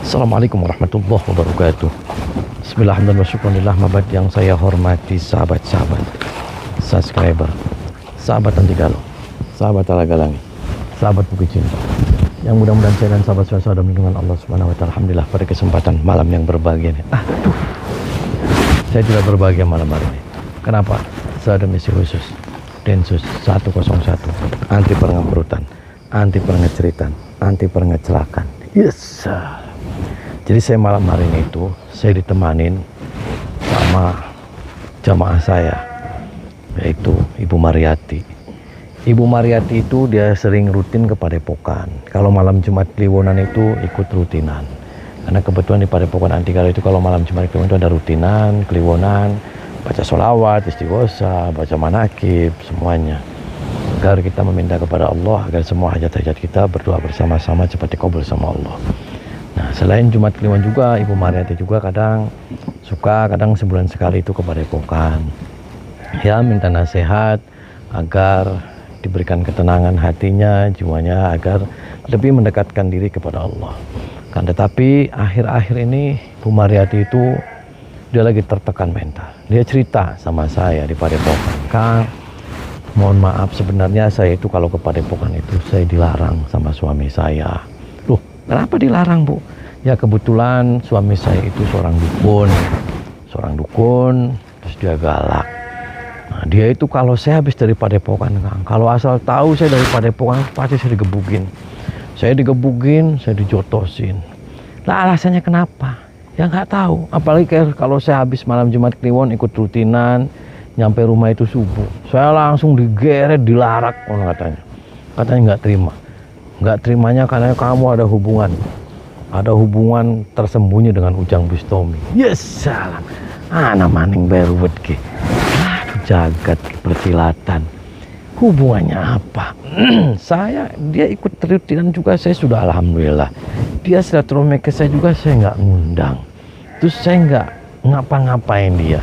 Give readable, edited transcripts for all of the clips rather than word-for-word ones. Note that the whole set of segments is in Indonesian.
Assalamualaikum warahmatullahi wabarakatuh. Bismillahirrahmanirrahim. Mabad yang saya hormati sahabat-sahabat, subscriber, sahabat anti galau, sahabat ala galangi, sahabat bukit cinta, yang mudah-mudahan saya dan sahabat saya dalam lindungan Allah Subhanahu wa taala. Alhamdulillah pada kesempatan malam yang berbahagia ini. Saya tidak berbahagia malam hari ini. Kenapa? Saya ada misi khusus. Densus 101, anti pengemburutan, anti pengeceritan, anti pengecelakan. Yes. Jadi saya malam hari ini itu saya ditemanin sama jamaah saya, yaitu Ibu Mariati. Ibu Mariati itu dia sering rutin ke Padepokan. Kalau malam Jumat Kliwonan itu ikut rutinan. Karena kebetulan di Padepokan anti galau itu kalau malam Jumat Kliwonan itu ada rutinan, Kliwonan, baca sholawat, istighosa, baca manakib, semuanya. Agar kita meminta kepada Allah agar semua hajat-hajat kita berdoa bersama-sama cepat dikabul sama Allah. Nah, selain Jumat Kliwon juga, Ibu Mariati juga kadang sebulan sekali itu ke Padepokan. Ya, minta nasihat agar diberikan ketenangan hatinya, jiwanya, agar lebih mendekatkan diri kepada Allah. Kan tetapi akhir-akhir ini Bu Mariati itu dia lagi tertekan mental. Dia cerita sama saya di Padepokan, Kang, mohon maaf sebenarnya saya itu kalau ke Padepokan itu saya dilarang sama suami saya. Loh, kenapa dilarang, Bu? Ya kebetulan suami saya itu seorang dukun, terus dia galak. Nah, dia itu kalau saya habis dari Padepokan, Kang, kalau asal tahu saya dari Padepokan pasti saya digebukin. Saya dijotosin. Lah alasannya kenapa? Ya nggak tahu. Apalagi kalau saya habis malam Jumat Kliwon ikut rutinan, nyampe rumah itu subuh, saya langsung digeret, dilarak orang katanya nggak terima. Nggak terimanya karena kamu ada hubungan tersembunyi dengan Ujang Bustomi. Yes, salah. Anak maning baru bedke. Aduh, jagat persilatan. Hubungannya apa? Dia ikut rutinan juga, saya sudah alhamdulillah. Dia silaturahmi ke saya juga, saya nggak ngundang. Terus saya nggak ngapa-ngapain dia.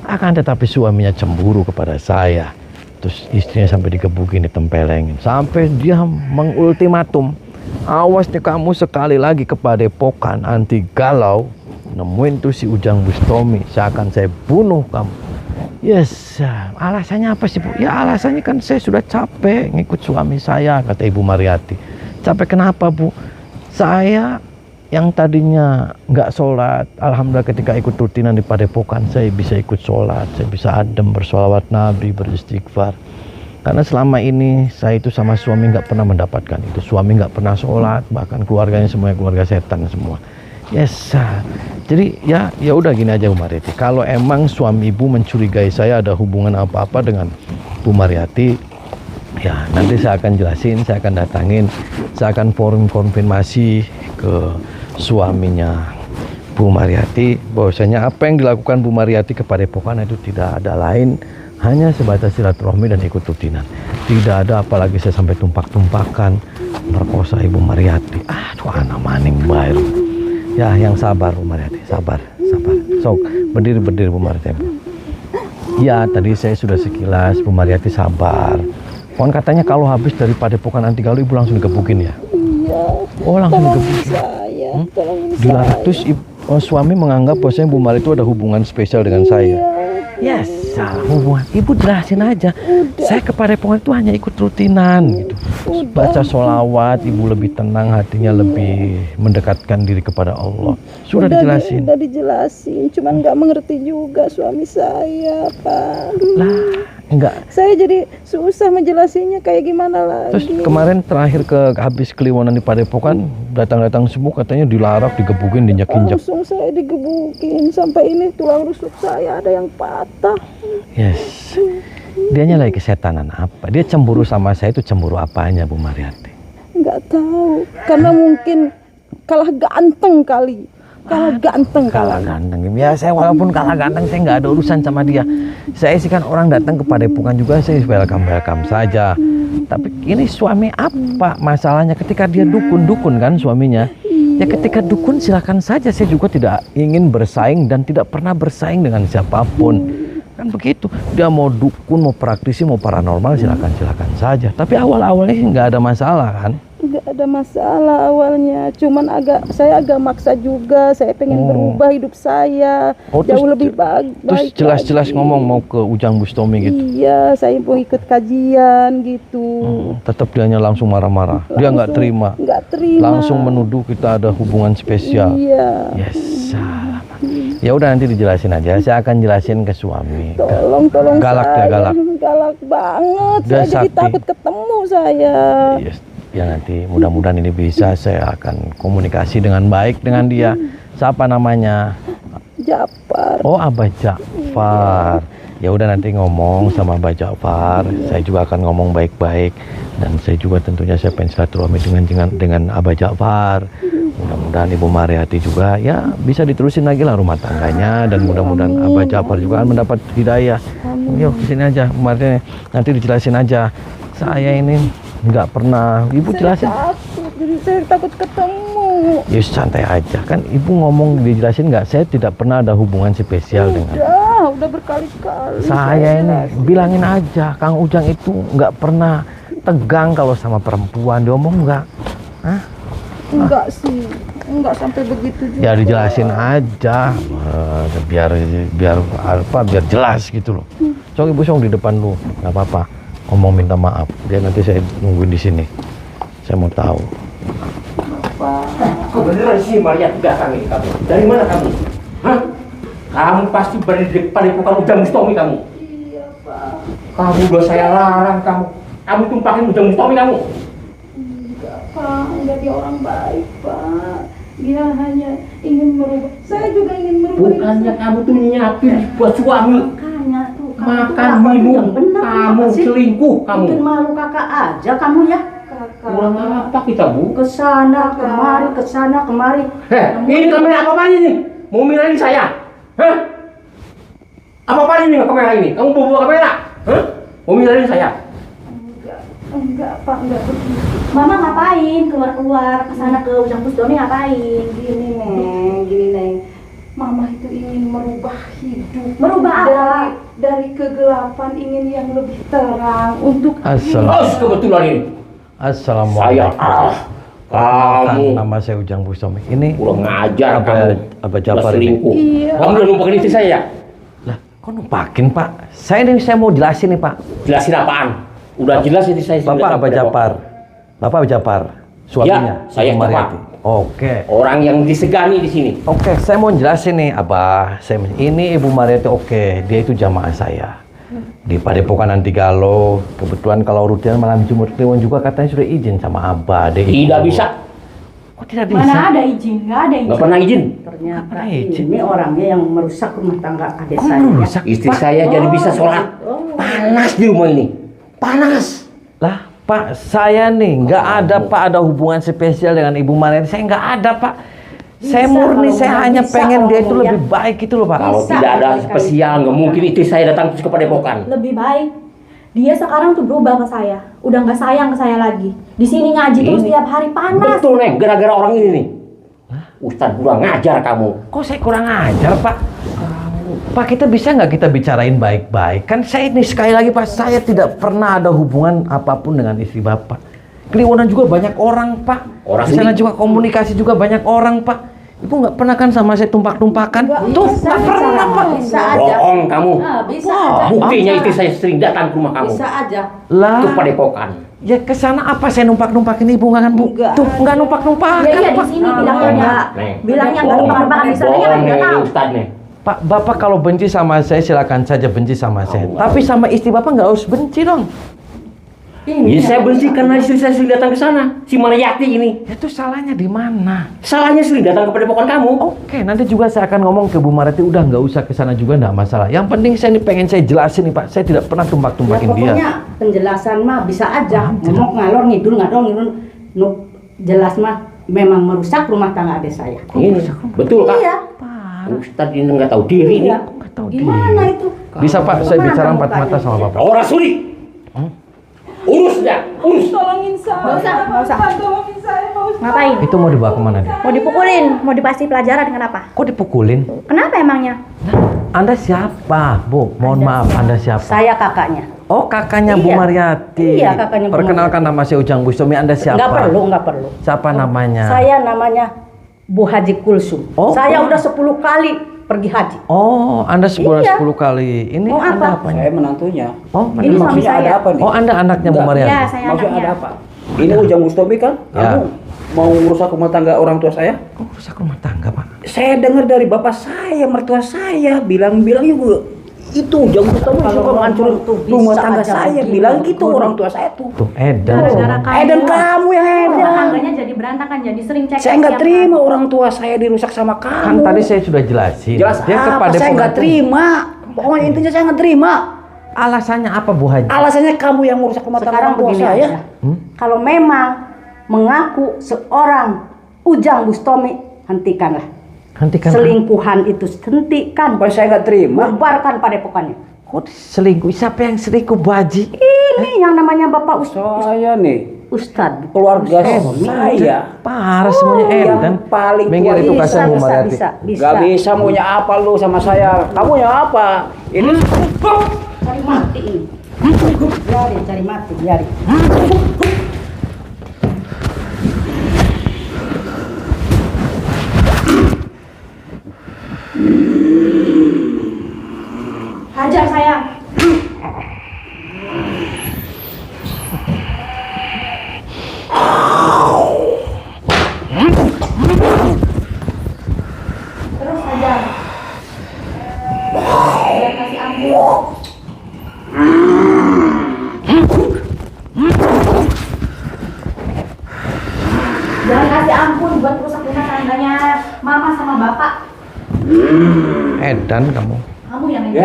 Akan tetapi suaminya cemburu kepada saya. Terus istrinya sampai digebukin, ditempelengin. Sampai dia mengultimatum, awas nih kamu sekali lagi ke Padepokan anti galau, nemuin tuh si Ujang Bustomi, saya bunuh kamu. Yes, alasannya apa sih, Bu? Ya alasannya kan saya sudah capek ngikut suami saya, kata Ibu Mariati. Capek kenapa, Bu? Saya yang tadinya nggak sholat, alhamdulillah ketika ikut rutinan di Padepokan saya bisa ikut sholat, saya bisa adem bersholawat Nabi, beristighfar. Karena selama ini saya itu sama suami nggak pernah mendapatkan itu. Suami nggak pernah sholat, bahkan keluarganya semuanya keluarga setan semua. Yes, jadi ya udah gini aja Bu Mariati. Kalau emang suami ibu mencurigai saya ada hubungan apa-apa dengan Bu Mariati, ya nanti saya akan jelasin, saya akan datangin, saya akan forum konfirmasi ke suaminya Bu Mariati bahwasanya apa yang dilakukan Bu Mariati kepada Padepokan itu tidak ada lain, hanya sebatas silaturahmi dan ikut rutinan. Tidak ada apalagi saya sampai tumpak-tumpakan merkosa Ibu Mariati. Aduh, anak maning baru. Ya, yang sabar Bu Mariati, sabar. Sok, berdiri Bu Mariati. Ya, tadi saya sudah sekilas Bu Mariati sabar. Pohon katanya kalau habis dari Padepokan anti galau ibu langsung digebukin ya? Iya. Oh, langsung digebukin. Dilarang. Terus suami menganggap bahwasanya Bu Mariati itu ada hubungan spesial dengan saya. Yes, salah hubungan. Ibu jelasin aja. Udah. Saya ke Padepokan itu hanya ikut rutinan gitu. Baca sholawat, ibu lebih tenang, hatinya lebih mendekatkan diri kepada Allah. Sudah dijelasin. Udah dijelasin, cuman nggak mengerti juga suami saya, Pak. Lah, enggak. Saya jadi susah menjelasinya kayak gimana lagi. Terus kemarin terakhir habis Kliwonan di Padepokan, datang semua katanya dilarak, digebukin, diinjak-injak. Langsung saya digebukin sampai ini tulang rusuk saya ada yang patah. Yes. Dianya lagi kesetanan apa? Dia cemburu sama saya itu cemburu apanya Bu Mariati? Nggak tahu, karena mungkin kalah ganteng kali. Kalah ganteng. Ya saya walaupun kalah ganteng saya nggak ada urusan sama dia. Saya sih kan orang datang ke Padepokan juga saya welcome saja. Tapi ini suami apa masalahnya ketika dia dukun kan suaminya? Ya ketika dukun silakan saja, saya juga tidak ingin bersaing dan tidak pernah bersaing dengan siapapun. Kan begitu, dia mau dukun, mau praktisi, mau paranormal silakan saja. Tapi awal-awalnya nggak ada masalah kan? nggak ada masalah awalnya. Cuman saya agak maksa juga. Saya pengen berubah hidup saya jauh lebih baik. Terus jelas-jelas ngomong mau ke Ujang Bustomi gitu. Iya, saya mau ikut kajian gitu. Tetap dianya langsung marah-marah. Dia nggak terima. Nggak terima. Langsung menuduh kita ada hubungan spesial. Iya. Yes. Ya udah nanti dijelasin aja. Saya akan jelasin ke suami. Tolong Galak saya. ya, galak. Galak banget. Udah, Saya jadi Sakti. takut ketemu saya. Yes. Ya nanti mudah-mudahan ini bisa. Saya akan komunikasi dengan baik dengan dia. Siapa namanya? Japar. Oh, Abah Ja'far. Ya udah nanti ngomong sama Abah Ja'far. Saya juga akan ngomong baik-baik dan saya juga tentunya saya pengen silaturahmi dengan Abah Ja'far. Mudah-mudahan Ibu Mariati juga ya bisa diterusin lagi lah rumah tangganya dan mudah-mudahan Abah Ja'far juga akan mendapat hidayah. Yuk kesini aja, Bu Mariati. Nanti dijelasin aja. Saya ini nggak pernah. Ibu jelasin. Jadi saya takut ketemu. Ya santai aja kan. Ibu ngomong dijelasin nggak? Saya tidak pernah ada hubungan spesial dengan. Udah berkali-kali. Saya ini bilangin aja, Kang Ujang itu nggak pernah tegang kalau sama perempuan. Diomong nggak? Hah? Enggak sih, enggak sampai begitu juga. Ya dijelasin aja, biar jelas gitu loh. Sok Ibu di depan lu, nggak apa-apa. Ngomong minta maaf. Dia nanti saya nungguin di sini. Saya mau tahu. Kau beneran sih Maria belakang ini kamu? Dari mana kamu? Hah? Kamu pasti berada di padepokan Ujang Bustomi kamu. Iya, Pak. Kamu udah saya larang kamu. Kamu tumpahin Ujang Bustomi kamu. Enggak, Pak. Enggak, dia orang baik, Pak. Dia hanya ingin merubah. Saya juga ingin merubah. Bukannya kamu tuh nyiapin buat suami. Makanya tuh Makan, minum, kamu selingkuh kamu. Bikin malu kakak aja kamu ya. Kurang apa kita, Bu? Kesana kemari, kesana kemari. Ini kamera apa ini? Mau mirain saya? Hah? Apa ini kamera ini? Kamu bawa kamera? Hah? Mau mirain saya? Enggak, Pak. Enggak begitu. Mama ngapain keluar-keluar kesana ke Ujang Bustomi ngapain? Gini, Neng. Mama itu ingin merubah hidup. Merubah apa? Dari kegelapan ingin yang lebih terang untuk Kebetulan ini. Assalamualaikum. Kamu. Nama saya Ujang Bustomi. Ini Kurang ngajar kamu. Abah Ja'far ini. Selingkuh. Iya. Kamu udah numpakin istri saya? Lah, kok numpakin Pak? Saya mau jelasin nih Pak. Jelasin apaan? Udah jelas istri saya. Bapak Abah Ja'far. Bapak Abah Ja'far. Suaminya. Ya, saya Ibu Mariati. Bapak. Oke. Orang yang disegani di sini. Oke, saya mau jelasin nih, Abah. Ini Ibu Mariati oke, dia itu jamaah saya. Di Padepokan Antigalo, kebetulan kalau rutin malam Jumat Kliwon juga katanya sudah izin sama Abah. Tidak bisa. Kok tidak bisa? Mana ada izin? Nggak ada izin. Nggak pernah izin. Ternyata Nggak izin. ini orangnya yang merusak rumah tangga adik Kok saya. merusak? Istri saya jadi bisa sholat. Panas di rumah ini. Panas. Lah, Pak, saya nih nggak ada Pak ada hubungan spesial dengan Ibu Mariati. Saya nggak ada Pak. Saya Bisa, murni, kalau saya nggak hanya bisa, pengen kalau dia itu mau lebih ya. baik gitu loh Pak. Kalau Bisa, tidak ada berkali-kali. spesial, nggak mungkin istri saya datang terus ke Padepokan. Lebih baik dia sekarang tuh berubah ke saya. Udah nggak sayang ke saya lagi. Di sini ngaji terus Ini. tiap hari panas. Betul, Neng. Gara-gara orang ini nih. Ustadz kurang ngajar kamu. Kok saya kurang ajar Pak? Pak, kita bisa nggak kita bicarain baik-baik? Kan saya ini sekali lagi Pak, saya tidak pernah ada hubungan apapun dengan istri Bapak. Kliwonan juga banyak orang Pak. Orang di sana sendiri. juga komunikasi juga banyak orang Pak. Ibu nggak pernah kan sama saya tumpak-tumpakan? Tuh, nggak pernah Pak. Bisa aja. Bohong kamu. Bisa Wah. aja. Buktinya istri saya sering datang ke rumah kamu. Bisa aja. Lah, Ke Padepokan. ya ke sana apa saya numpak-numpakin Ibu nggak kan Bu? Enggak. Tuh, nggak numpak-numpakan Iya, Pak. di sini bilangnya enggak. Neng. Bilangnya enggak numpang-numpangan di sana kan Bohong, enggak Neng, tahu. ini Ustadz nih. Pak, Bapak kalau benci sama saya silakan saja benci sama saya. Tapi sama istri Bapak nggak harus benci dong. Ya saya benci karena istri saya sering datang ke sana. Si Mariati ini. Itu salahnya di mana? Salahnya sering datang ke Padepokan kamu. Oke, nanti juga saya akan ngomong ke Bu Mariati, udah nggak usah ke sana juga nggak masalah. Yang penting saya ini pengen saya jelasin nih Pak, saya tidak pernah tumpak-tumpakin dia. Pokoknya penjelasan mah bisa aja. Ngomong ngalor ngidul jelas mah memang merusak rumah tangga adik saya. Ini betul Kak. Iya. Ustadz ini nggak tahu diri nih. Iya. Nggak tahu Gimana dia. itu? Bisa Pak, saya Gimana bicara kamu empat tanya? mata sama Bapak. Oh Rasuli. Urus ya, urus. Tolongin saya. Nggak usah, nggak usah. Pak, tolongin saya, Pak Ustaz. Ngapain? Itu mau dibawa kemana dia? Mau dipukulin? Mau dikasih pelajaran kenapa? Kok dipukulin? Kenapa emangnya? Nah, Anda siapa, Bu? Mohon maaf, Anda siapa? Saya kakaknya. Oh, kakaknya Bu Iya. Mariati. Iya, kakaknya Bu Perkenalkan nama saya Ujang Bustomi. Anda siapa? Nggak perlu. Siapa namanya? Saya namanya Bu Haji Kulsum. Oh, Saya oh. udah 10 kali pergi haji. Oh, Anda sebulan Iya. 10 kali. Ini Mau Anda apa? apanya? Saya menantunya. Oh, Ini Anda suami Maksudnya saya. ada apa nih? Oh, Anda anaknya Bu Enggak. Mariati. Ya, saya Maksudnya anaknya. ada apa? Ini Ujang Bustomi kan? Ya. Kamu mau merusak rumah tangga orang tua saya? Oh, rusak rumah tangga, Pak. Saya dengar dari bapak saya, mertua saya bilang ibu itu Ujang Bustomi Kalau suka menghancurin ngomong tuh rumah bisa tangga aja saya. begini, Bilang gitu begini. orang tua saya tuh. Tuh, Edan. Gara-gara kamu. Dan kamu yang Rumah edan. tangganya jadi berantakan, jadi sering cek. Saya nggak terima orang tua saya dirusak sama kamu. Kan tadi saya sudah jelasin. Jelas Dia apa? kepada Saya nggak terima. Pokoknya intinya saya nggak terima. Alasannya apa, Bu Haji? Alasannya kamu yang merusak rumah tangga Sekarang orang tua begini saya. aja. Hmm? Kalau memang mengaku seorang Ujang Bustomi, hentikanlah. Hentikan. Selingkuhan itu hentikan. Pokoknya saya nggak terima. Bubarkan padepokannya. Kok selingkuh? Siapa yang selingkuh, Bu Haji? Ini yang namanya Bapak Saya nih Ustadz. keluarga Suami. saya Parah semuanya yang Edan. paling Minggir tua. itu Bisa, kasih Bu bisa, Mariati. bisa. Gak bisa maunya apa lu sama saya. Kamu yang apa? Ini Cari mati ini. Biarin, cari mati, biarin. Hajar sayang. Terus hajar. Biar kasih ampun. Jangan kasih ampun buat rusak rumah tangganya mama sama bapak. Edan kamu. Kamu yang ini.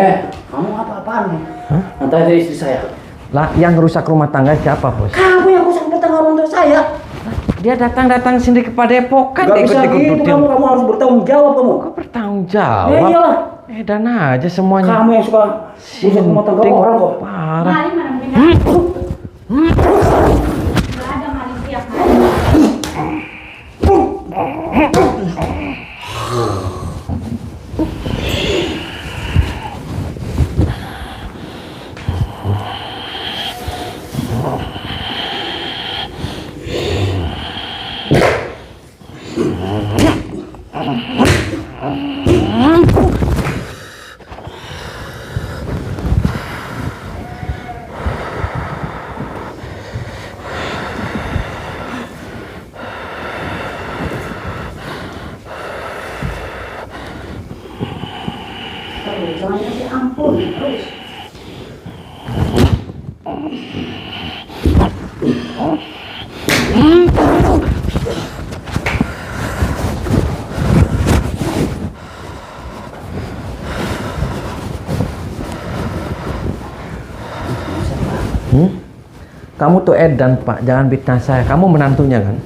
kamu apa-apaan nih? Hah? Antara istri saya. Lah, yang rusak rumah tangga siapa, Bos? Kamu yang rusak rumah tangga orang tua saya. Dia datang sendiri ke Padepokan. Gak bisa gitu kamu harus bertanggung jawab kamu. Kok bertanggung Ya jawab? iyalah. Edan aja semuanya. Kamu yang suka rusak rumah tangga Sinting, orang kok. Parah. Maling mana mungkin? Nggak ada maling tiap hari. Jangan kasih ampun. Terus. Kamu tuh Edan, Pak. Jangan fitnah saya. Kamu menantunya kan?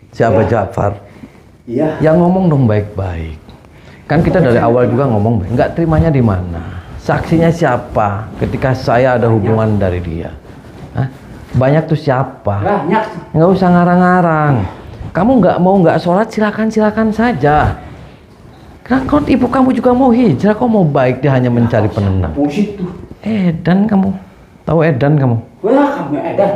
Siapa Ja'far? Iya. Yang ngomong dong baik-baik. Kan kita dari awal juga ngomong baik. Nggak terimanya di mana? Saksinya siapa ketika saya ada hubungan dari dia? Hah? Banyak tuh siapa? Banyak. Nggak usah ngarang-ngarang. Kamu nggak sholat, silakan saja. Karena kalau ibu kamu juga mau hijrah, kok mau baik dia hanya mencari penenang. Bullshit tuh. Edan kamu. Tahu Edan kamu? Wah, kamu edan.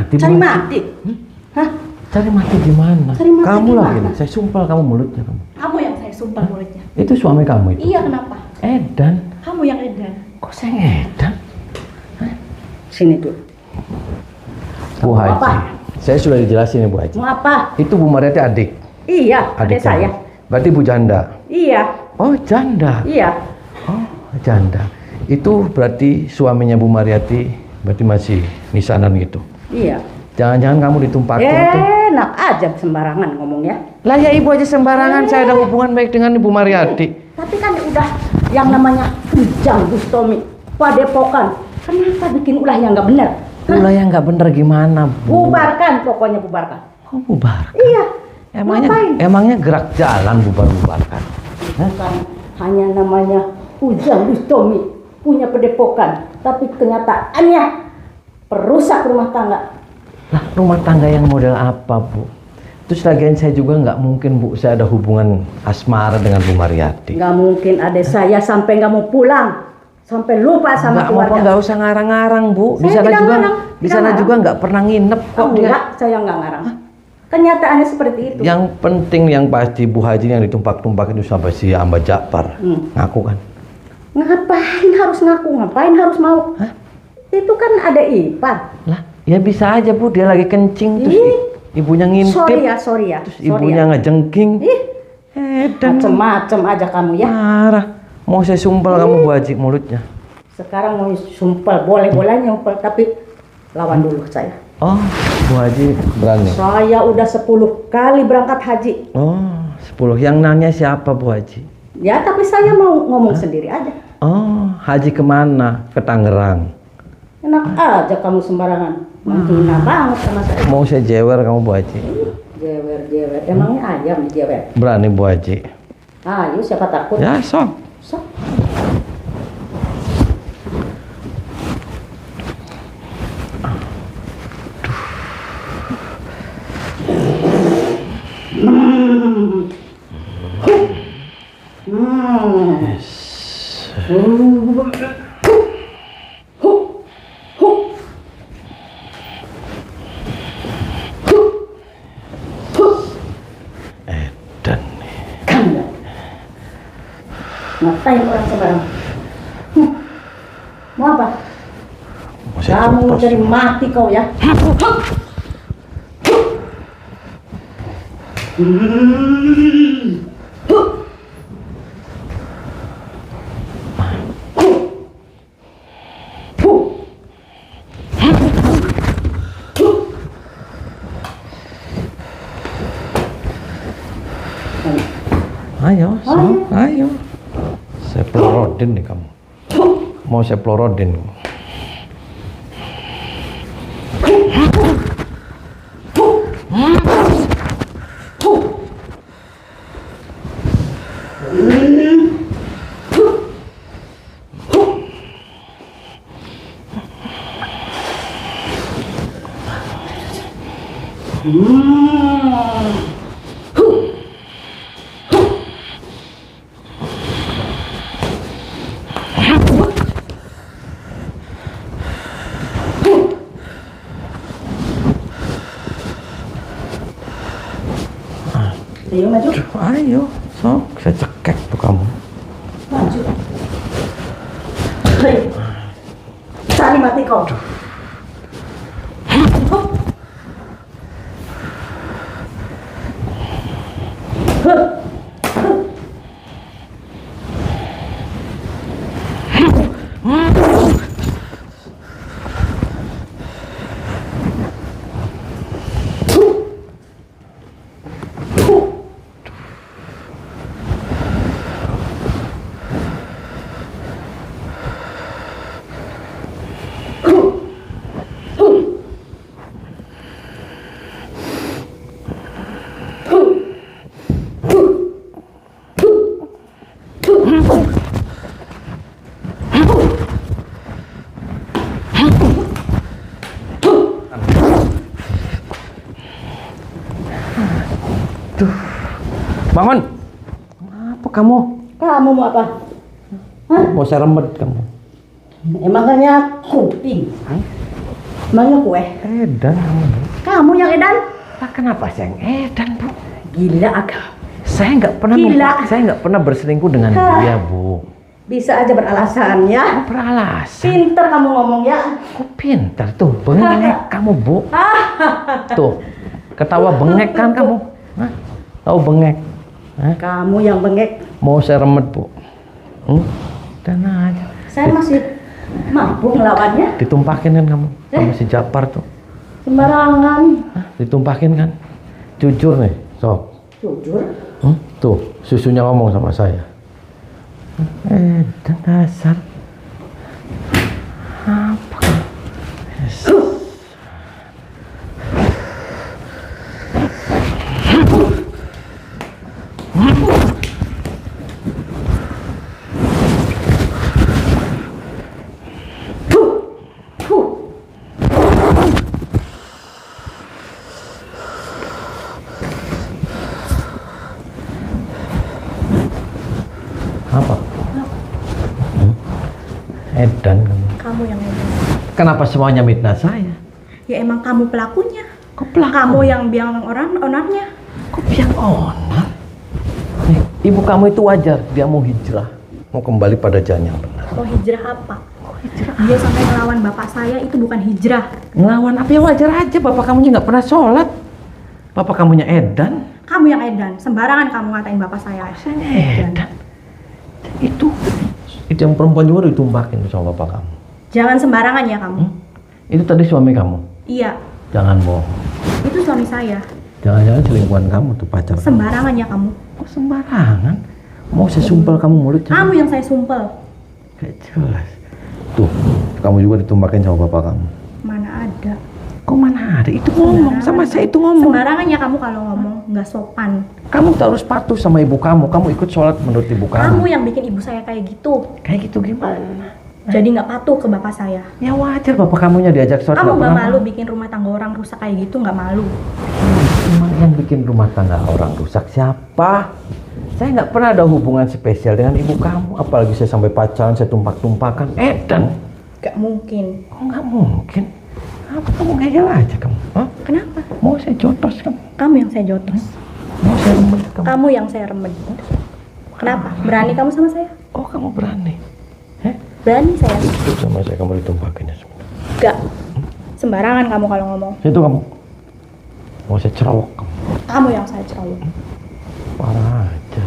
mati. Cari Bu Haji. mati? Hah? Cari mati gimana? Cari mati Kamu gimana? lagi nih. Saya sumpel kamu mulutnya kamu. Kamu yang saya sumpah mulutnya. Itu suami kamu itu. Iya, kenapa? Edan. Kamu yang edan. Kok saya ngedan? Sini dulu. Bu Mau Haji. apa? Saya sudah dijelasin ya Bu Haji. Mau apa? Itu Bu Mariati adik. Iya, adik saya. kamu. Berarti Bu janda. Iya, Oh janda. iya. Oh janda. Itu berarti suaminya Bu Mariati berarti masih nisanan gitu. Iya. Jangan-jangan kamu ditumpakin tuh. Enak aja sembarangan ngomongnya. Lah ya ibu aja sembarangan. Saya ada hubungan baik dengan Ibu Mariati. Tapi kan udah yang namanya Ujang Bustomi, Padepokan. Kenapa bikin ulah yang nggak benar? Ulah yang nggak bener gimana Bu? Bubarkan, pokoknya bubarkan. Oh bubar. Iya. Emangnya Ngapain? emangnya gerak jalan bubar-bubarkan. Hah? Bukan hanya namanya Ujang Bustomi punya Padepokan, tapi kenyataannya perusak rumah tangga. Lah rumah tangga yang model apa Bu? Terus lagian saya juga nggak mungkin Bu saya ada hubungan asmara dengan Bu Mariati. Nggak mungkin ada saya sampai nggak mau pulang, sampai lupa sama Nggak keluarga. nggak usah ngarang-ngarang Bu. Di Saya sana tidak juga ngarang, di tidak sana ngarang. juga nggak pernah nginep kok dia. Enggak, saya nggak ngarang. Kenyataannya seperti itu. Yang penting yang pasti Bu Haji yang ditumpak-tumpak itu sampai si Amba Ja'far ngaku kan. Ngapain harus ngaku? Ngapain harus mau? Hah? Itu kan ada ipar. Lah ya bisa aja Bu dia lagi kencing terus Ih. ibunya ngintip. Sorry ya. Terus ibunya ngejengking. Ih, Dan macem-macem aja kamu ya. marah. Mau saya sumpel kamu Bu Haji mulutnya. Sekarang mau sumpel, boleh-boleh nyumpel, tapi lawan dulu saya. Oh, Bu Haji berani. Saya udah 10 kali berangkat haji. Oh, 10. Yang nanya siapa Bu Haji? Ya, tapi saya mau ngomong sendiri aja. Oh, Haji kemana? Ke Tangerang. Enak aja kamu sembarangan. Menghina banget sama saya. Mau saya jewer kamu Bu Haji? Jewer. Emangnya ayam jewer? Berani Bu Haji? Ayo, siapa takut? Ya sok. Sok. Edan nih. Kamu ngapain orang sembarangan? Mau apa? Mau saya Kamu ceplos. cari mati kau ya. Ayo, sok. Ayo. Saya pelorodin nih kamu. Mau saya pelorodin. Ayo maju. Ayo, sok. Saya cekek tuh kamu. Maju. Hei. Cari mati kau. Bangun. Apa kamu? Kamu mau apa? Hah? Mau saya remet kamu. Emangnya kuping? Emangnya kue? Edan kamu. Kamu yang edan? Lah kenapa saya yang edan, Bu? Gila agak. Saya nggak pernah Gila. saya nggak pernah berselingkuh dengan Hah. dia, Bu. Bisa aja beralasan ya. Beralasan. Pinter kamu ngomong ya. Kok pintar tuh, bengek kamu, Bu. Tuh, ketawa bengek kan kamu. Hah? Tahu bengek? Hah? Kamu yang bengek. Mau saya remet, Bu? Dan aja. Saya masih mampu ngelawannya. Ditumpakin kan kamu sama si Japar tuh. Sembarangan. Hah? Ditumpakin kan? Jujur nih, sok. Jujur. Tuh, susunya ngomong sama saya. Dan dasar. Apa? Yes. Apa? Edan kamu. Kamu yang edan. Kenapa semuanya mitnah saya? Ya emang kamu pelakunya. Kok pelaku? Kamu yang biang onarnya. Kok biang onar? Nih, ibu kamu itu wajar, dia mau hijrah, mau kembali pada jalan yang benar. Mau hijrah apa? Dia sampai ngelawan bapak saya itu bukan hijrah. Ngelawan apa ya wajar aja, bapak kamunya nggak pernah sholat. Bapak kamunya edan. Kamu yang edan. Sembarangan kamu ngatain bapak saya. Edan. Itu yang perempuan juga ditumpakin sama bapak kamu. Jangan sembarangan ya kamu. Itu tadi suami kamu. Iya, Jangan bohong. itu suami saya. Jangan-jangan selingkuhan kamu tuh pacar. Sembarangan ya kamu. Kok sembarangan? Mau saya sumpel kamu mulut? Kamu yang saya sumpel. Gak jelas. Tuh, kamu juga ditumpakin sama bapak kamu. Mana ada. Kok mana ada? Itu ngomong sama saya, itu ngomong. Sembarangan ya kamu kalau ngomong, nggak sopan. Kamu harus patuh sama ibu kamu. Kamu ikut sholat menurut ibu Kamu kamu. yang bikin ibu saya kayak gitu. Kayak gitu gimana? Jadi nggak patuh ke bapak saya. Ya wajar bapak kamunya diajak sholat. Kamu nggak pernah malu bikin rumah tangga orang rusak kayak gitu, nggak malu. Cuma yang bikin rumah tangga orang rusak siapa? Saya nggak pernah ada hubungan spesial dengan ibu kamu. Apalagi saya sampai pacaran, saya tumpak-tumpakan. Edan. Gak mungkin. Kok nggak mungkin? Apa kamu ngeyel aja kamu? Hah? Kenapa? Mau saya jotos kamu? Kamu yang saya jotos. Mau saya remet kamu? Kamu yang saya remet. Kenapa? Berani kamu sama saya? Oh kamu berani? Heh? Berani saya. Ikut sama saya kamu ditumpakin ya sebentar. Gak. Sembarangan kamu kalau ngomong. Itu kamu. Mau saya cerowok kamu? Kamu yang saya cerowok. Parah aja.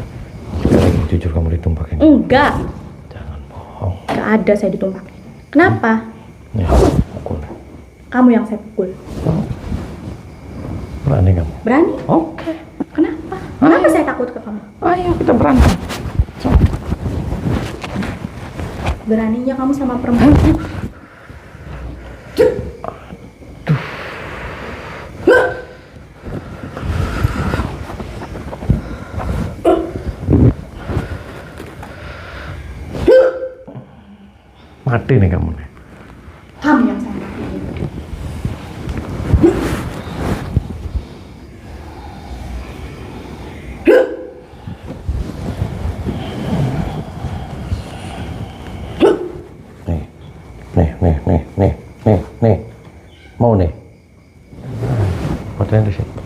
Sekarang jujur kamu ditumpakin. Enggak. Jangan bohong. Gak ada saya ditumpakin. Kenapa? Ya, pukul. Kamu yang saya pukul. Berani kamu? Berani? Oke. Kenapa? Kenapa saya takut ke kamu? Ayo kita berantem. So. Beraninya kamu sama perempuan. Mati nih kamu nih. Kamu yang saya matiin. Nih. Mau nih. Fotonya di sini.